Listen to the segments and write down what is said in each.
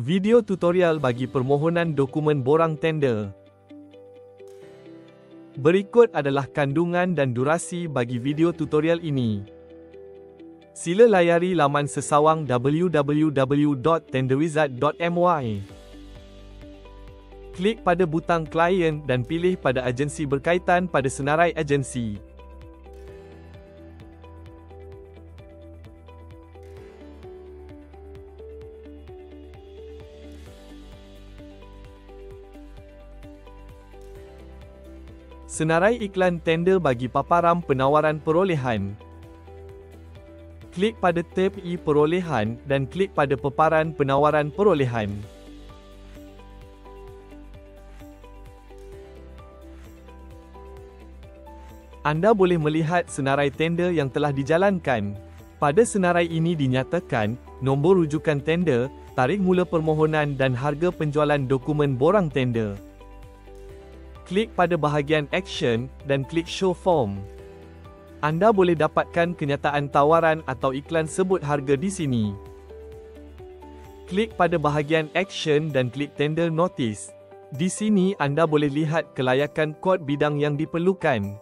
Video tutorial bagi permohonan dokumen borang tender. Berikut adalah kandungan dan durasi bagi video tutorial ini. Sila layari laman sesawang www.tenderwizard.my. Klik pada butang klien dan pilih pada agensi berkaitan pada senarai agensi. Senarai iklan tender bagi paparan penawaran perolehan. Klik pada tab E Perolehan dan klik pada paparan penawaran perolehan. Anda boleh melihat senarai tender yang telah dijalankan. Pada senarai ini dinyatakan nombor rujukan tender, tarikh mula permohonan dan harga penjualan dokumen borang tender. Klik pada bahagian Action dan klik Show Form. Anda boleh dapatkan kenyataan tawaran atau iklan sebut harga di sini. Klik pada bahagian Action dan klik Tender Notice. Di sini anda boleh lihat kelayakan kod bidang yang diperlukan.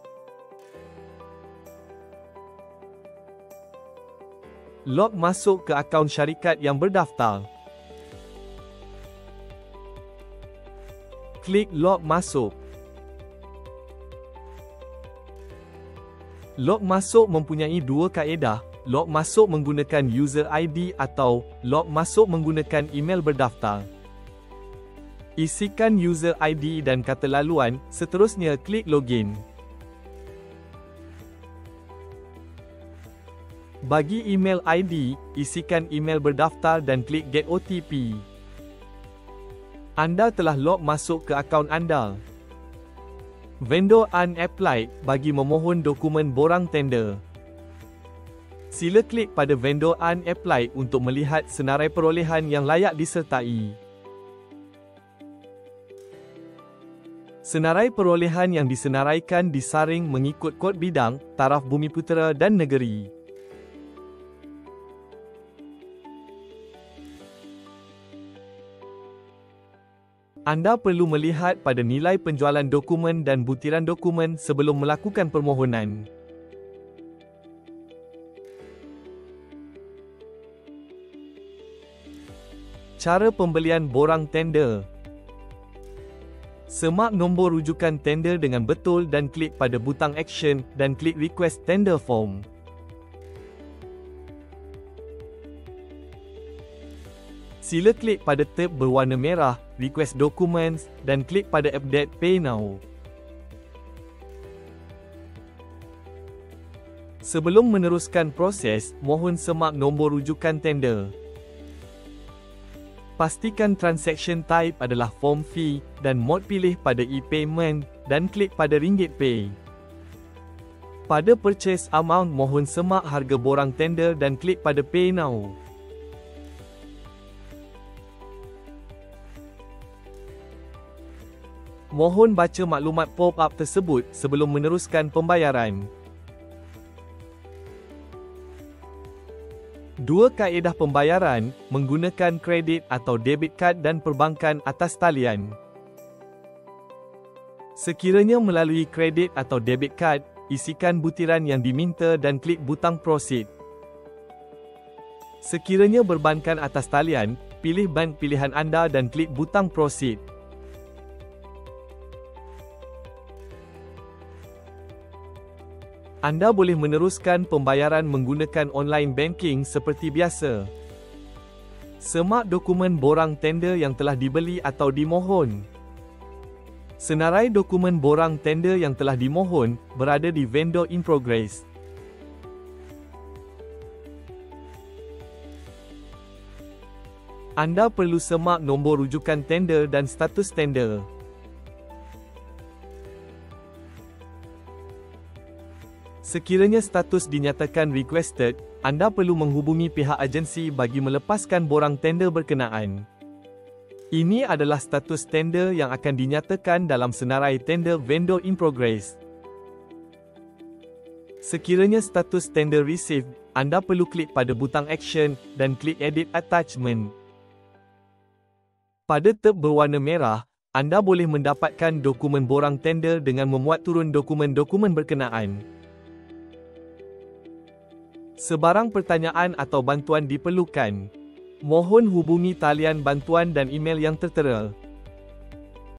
Log masuk ke akaun syarikat yang berdaftar. Klik Log masuk. Log masuk mempunyai dua kaedah, log masuk menggunakan user ID atau log masuk menggunakan email berdaftar. Isikan user ID dan kata laluan, seterusnya klik Login. Bagi email ID, isikan email berdaftar dan klik Get OTP. Anda telah log masuk ke akaun anda. Vendor Unapplied bagi memohon dokumen borang tender. Sila klik pada Vendor Unapplied untuk melihat senarai perolehan yang layak disertai. Senarai perolehan yang disenaraikan disaring mengikut kod bidang, taraf Bumiputera dan negeri. Anda perlu melihat pada nilai penjualan dokumen dan butiran dokumen sebelum melakukan permohonan. Cara pembelian borang tender. Semak nombor rujukan tender dengan betul dan klik pada butang Action dan klik Request Tender Form. Sila klik pada tab berwarna merah, Request Documents, dan klik pada Update Pay Now. Sebelum meneruskan proses, mohon semak nombor rujukan tender. Pastikan transaction type adalah form fee, dan mod pilih pada e-payment, dan klik pada Ringgit Pay. Pada purchase amount mohon semak harga borang tender dan klik pada Pay Now. Mohon baca maklumat pop-up tersebut sebelum meneruskan pembayaran. Dua kaedah pembayaran, menggunakan kredit atau debit card dan perbankan atas talian. Sekiranya melalui kredit atau debit card, isikan butiran yang diminta dan klik butang Proceed. Sekiranya berbankan atas talian, pilih bank pilihan anda dan klik butang Proceed. Anda boleh meneruskan pembayaran menggunakan online banking seperti biasa. Semak dokumen borang tender yang telah dibeli atau dimohon. Senarai dokumen borang tender yang telah dimohon berada di Vendor in Progress. Anda perlu semak nombor rujukan tender dan status tender. Sekiranya status dinyatakan requested, anda perlu menghubungi pihak agensi bagi melepaskan borang tender berkenaan. Ini adalah status tender yang akan dinyatakan dalam senarai tender Vendor in Progress. Sekiranya status tender received, anda perlu klik pada butang Action dan klik Edit Attachment. Pada teb berwarna merah, anda boleh mendapatkan dokumen borang tender dengan memuat turun dokumen-dokumen berkenaan. Sebarang pertanyaan atau bantuan diperlukan, mohon hubungi talian bantuan dan email yang tertera.